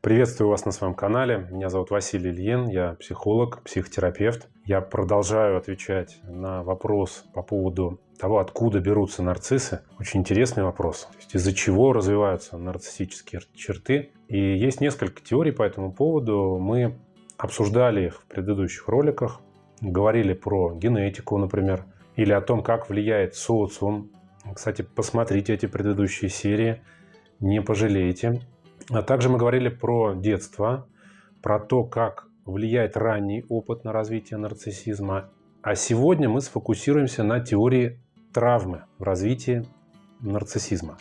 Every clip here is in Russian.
Приветствую вас на своем канале. Меня зовут Василий Ильин, я психолог, психотерапевт. Я продолжаю отвечать на вопрос по поводу того, откуда берутся нарциссы. Очень интересный вопрос. То есть, из-за чего развиваются нарциссические черты. И есть несколько теорий по этому поводу. Мы обсуждали их в предыдущих роликах. Говорили про генетику, например, или о том, как влияет социум. Кстати, посмотрите эти предыдущие серии, не пожалеете. А также мы говорили про детство, про то, как влияет ранний опыт на развитие нарциссизма. А сегодня мы сфокусируемся на теории травмы в развитии нарциссизма.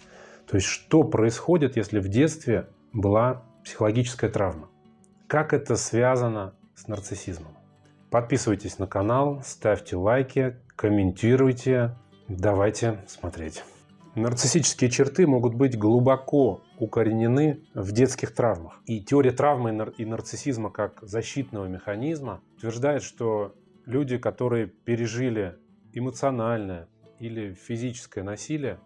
То есть, что происходит, если в детстве была психологическая травма? Как это связано с нарциссизмом? Подписывайтесь на канал, ставьте лайки, комментируйте. Давайте смотреть. Нарциссические черты могут быть глубоко укоренены в детских травмах. И теория травмы и нарциссизма как защитного механизма утверждает, что люди, которые пережили эмоциональное или физическое насилие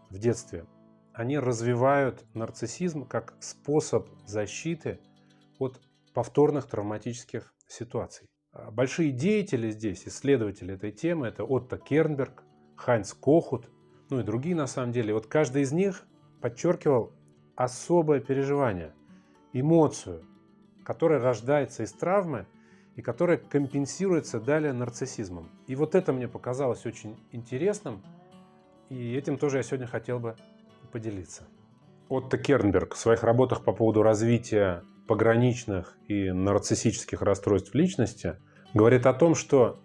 в детстве, они развивают нарциссизм как способ защиты от повторных травматических ситуаций. Большие деятели здесь, исследователи этой темы, это Отто Кернберг, Хайнц Кохут, ну и другие на самом деле. Вот каждый из них подчеркивал особое переживание, эмоцию, которая рождается из травмы и которая компенсируется далее нарциссизмом. И вот это мне показалось очень интересным, и этим тоже я сегодня хотел бы поделиться. Отто Кернберг в своих работах по поводу развития пограничных и нарциссических расстройств личности говорит о том, что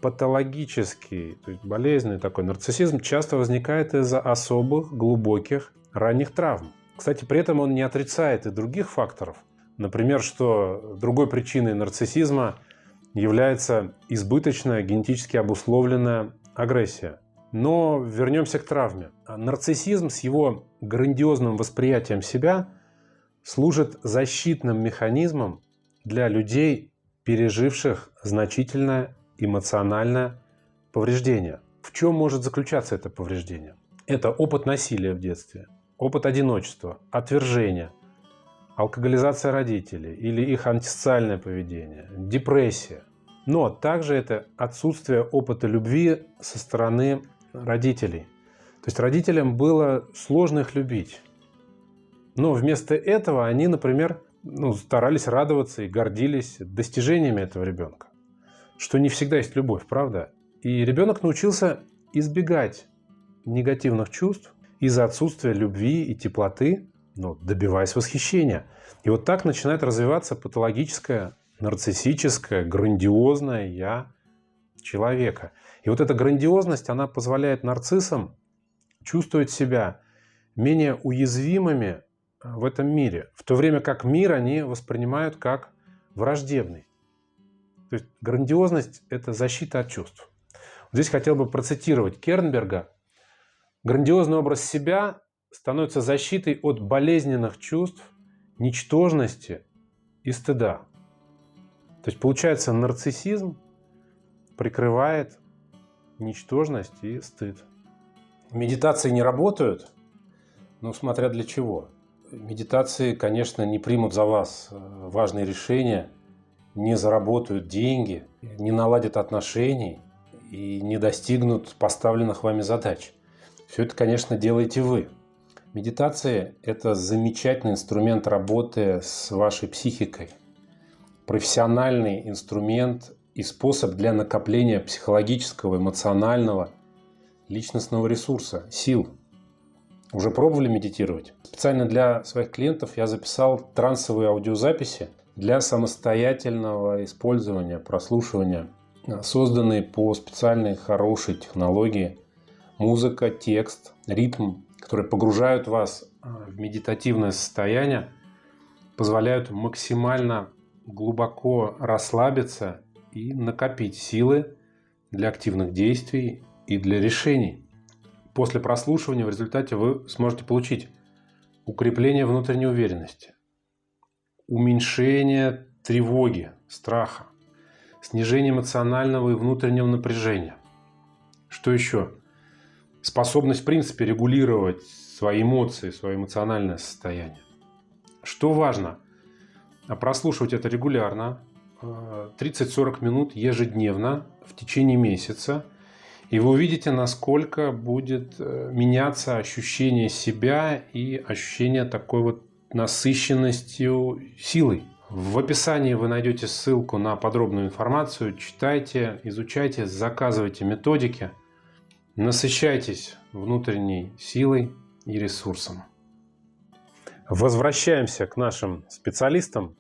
патологический, то есть болезненный такой нарциссизм часто возникает из-за особых, глубоких, ранних травм. Кстати, при этом он не отрицает и других факторов. Например, что другой причиной нарциссизма является избыточная, генетически обусловленная агрессия. Но вернемся к травме. Нарциссизм с его грандиозным восприятием себя служит защитным механизмом для людей, переживших значительное эмоциональное повреждение. В чем может заключаться это повреждение? Это опыт насилия в детстве, опыт одиночества, отвержения, алкоголизация родителей или их антисоциальное поведение, депрессия. Но также это отсутствие опыта любви со стороны родителей. То есть родителям было сложно их любить. Но вместо этого они, например, старались радоваться и гордились достижениями этого ребенка. Что не всегда есть любовь, правда? И ребенок научился избегать негативных чувств из-за отсутствия любви и теплоты, добиваясь восхищения. И вот так начинает развиваться патологическое, нарциссическое, грандиозное «я» человека. И вот эта грандиозность, она позволяет нарциссам чувствовать себя менее уязвимыми в этом мире, в то время как мир они воспринимают как враждебный. То есть грандиозность – это защита от чувств. Здесь хотел бы процитировать Кернберга. Грандиозный образ себя становится защитой от болезненных чувств, ничтожности и стыда. То есть получается, нарциссизм прикрывает ничтожность и стыд. Медитации не работают, но смотря для чего. Медитации, конечно, не примут за вас важные решения, не заработают деньги, не наладят отношений и не достигнут поставленных вами задач. Все это, конечно, делаете вы. Медитация – это замечательный инструмент работы с вашей психикой. Профессиональный инструмент и способ для накопления психологического, эмоционального, личностного ресурса, сил. Уже пробовали медитировать? Специально для своих клиентов я записал трансовые аудиозаписи для самостоятельного использования, прослушивания, созданные по специальной хорошей технологии. Музыка, текст, ритм, которые погружают вас в медитативное состояние, позволяют максимально глубоко расслабиться и накопить силы для активных действий и для решений. После прослушивания в результате вы сможете получить укрепление внутренней уверенности, уменьшение тревоги, страха, снижение эмоционального и внутреннего напряжения. Что еще? Способность, в принципе, регулировать свои эмоции, свое эмоциональное состояние. Что важно? прослушивать это регулярно, 30-40 минут ежедневно в течение месяца. И вы увидите, насколько будет меняться ощущение себя и ощущение такой вот насыщенностью силой. В описании вы найдете ссылку на подробную информацию. Читайте, изучайте, заказывайте методики. Насыщайтесь внутренней силой и ресурсом. Возвращаемся к нашим специалистам.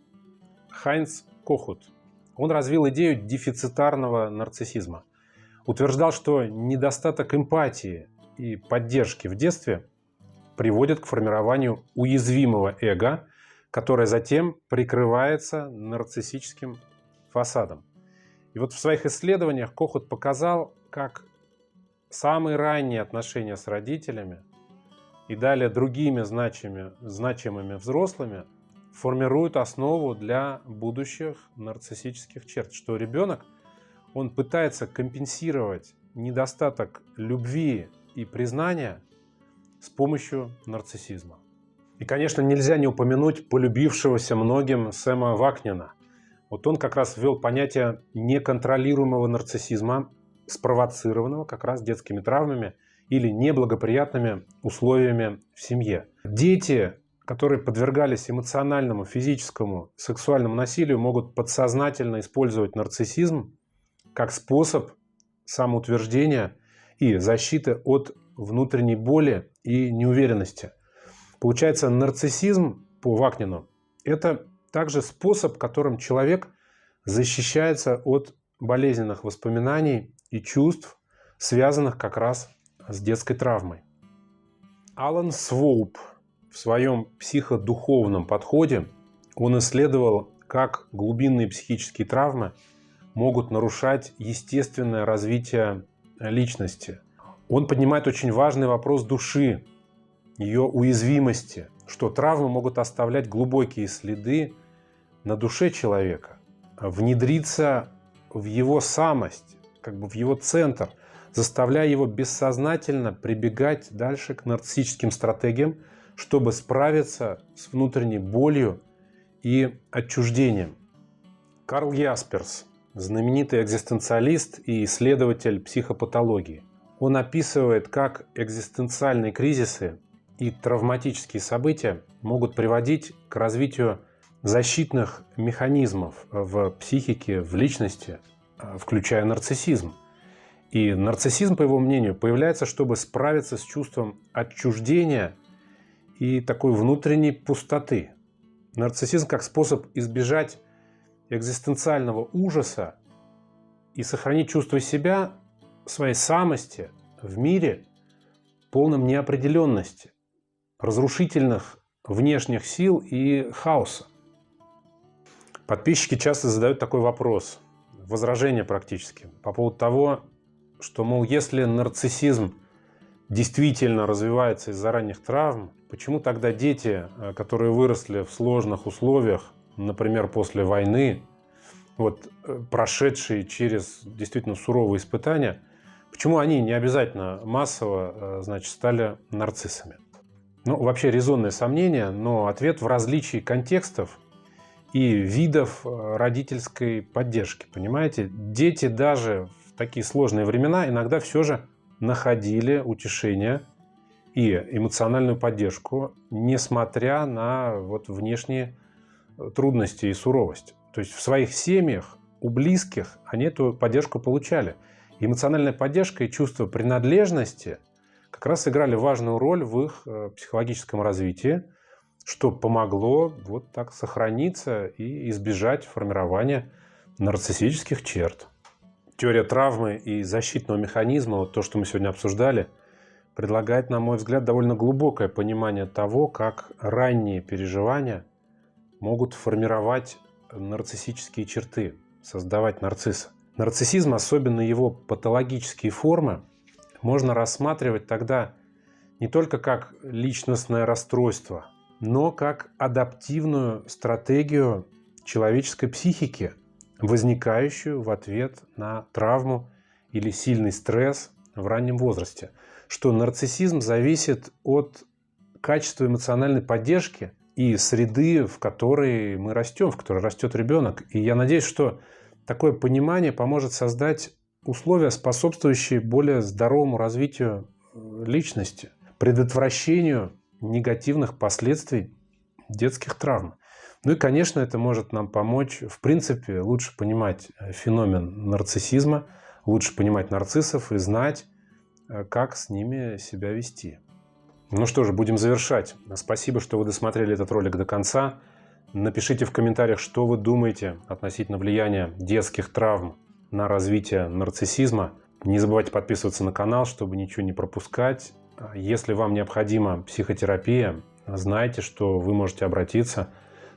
Хайнц Кохут. Он развил идею дефицитарного нарциссизма. Утверждал, что недостаток эмпатии и поддержки в детстве приводит к формированию уязвимого эго, которое затем прикрывается нарциссическим фасадом. И вот в своих исследованиях Кохут показал, как самые ранние отношения с родителями и далее другими значимыми взрослыми формируют основу для будущих нарциссических черт, что ребенок, он пытается компенсировать недостаток любви и признания с помощью нарциссизма. И, конечно, нельзя не упомянуть полюбившегося многим Сэма Вакнина. Вот он как раз ввел понятие неконтролируемого нарциссизма, спровоцированного как раз детскими травмами или неблагоприятными условиями в семье. Дети, которые подвергались эмоциональному, физическому, сексуальному насилию, могут подсознательно использовать нарциссизм как способ самоутверждения и защиты от внутренней боли и неуверенности. Получается, нарциссизм по Вакнину – это также способ, которым человек защищается от болезненных воспоминаний и чувств, связанных как раз с детской травмой. Алан Своуп в своем психодуховном подходе он исследовал, как глубинные психические травмы могут нарушать естественное развитие личности. Он поднимает очень важный вопрос души, ее уязвимости, что травмы могут оставлять глубокие следы на душе человека, внедриться в его самость, как бы в его центр, заставляя его бессознательно прибегать дальше к нарциссическим стратегиям, чтобы справиться с внутренней болью и отчуждением. Карл Ясперс, знаменитый экзистенциалист и исследователь психопатологии, он описывает, как экзистенциальные кризисы и травматические события могут приводить к развитию защитных механизмов в психике, в личности, включая нарциссизм. И нарциссизм, по его мнению, появляется, чтобы справиться с чувством отчуждения и такой внутренней пустоты. Нарциссизм как способ избежать экзистенциального ужаса и сохранить чувство себя, своей самости в мире, полном неопределенности, разрушительных внешних сил и хаоса. Подписчики часто задают такой вопрос, возражение практически, по поводу того, что, мол, если нарциссизм действительно развивается из-за ранних травм, почему тогда дети, которые выросли в сложных условиях, например, после войны, вот, прошедшие через действительно суровые испытания, почему они не обязательно массово, значит, стали нарциссами? Ну, вообще резонное сомнение, но ответ в различии контекстов и видов родительской поддержки. Понимаете, дети даже в такие сложные времена иногда все же находили утешение и эмоциональную поддержку, несмотря на вот внешние трудности и суровость. То есть в своих семьях, у близких они эту поддержку получали. Эмоциональная поддержка и чувство принадлежности как раз играли важную роль в их психологическом развитии, что помогло вот так сохраниться и избежать формирования нарциссических черт. Теория травмы и защитного механизма, вот то, что мы сегодня обсуждали, предлагает, на мой взгляд, довольно глубокое понимание того, как ранние переживания могут формировать нарциссические черты, создавать нарцисса. Нарциссизм, особенно его патологические формы, можно рассматривать тогда не только как личностное расстройство, но как адаптивную стратегию человеческой психики, возникающую в ответ на травму или сильный стресс в раннем возрасте. Что нарциссизм зависит от качества эмоциональной поддержки и среды, в которой мы растем, в которой растет ребенок. И я надеюсь, что такое понимание поможет создать условия, способствующие более здоровому развитию личности, предотвращению негативных последствий детских травм. Ну и, конечно, это может нам помочь, в принципе, лучше понимать феномен нарциссизма, лучше понимать нарциссов и знать, как с ними себя вести. Ну что же, будем завершать. Спасибо, что вы досмотрели этот ролик до конца. Напишите в комментариях, что вы думаете относительно влияния детских травм на развитие нарциссизма. Не забывайте подписываться на канал, чтобы ничего не пропускать. Если вам необходима психотерапия, знайте, что вы можете обратиться.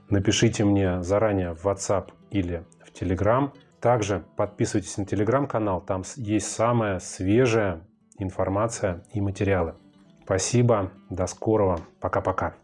Напишите мне заранее в WhatsApp или в Telegram. Также подписывайтесь на Telegram-канал, там есть самая свежая информация и материалы. Спасибо, до скорого, пока-пока.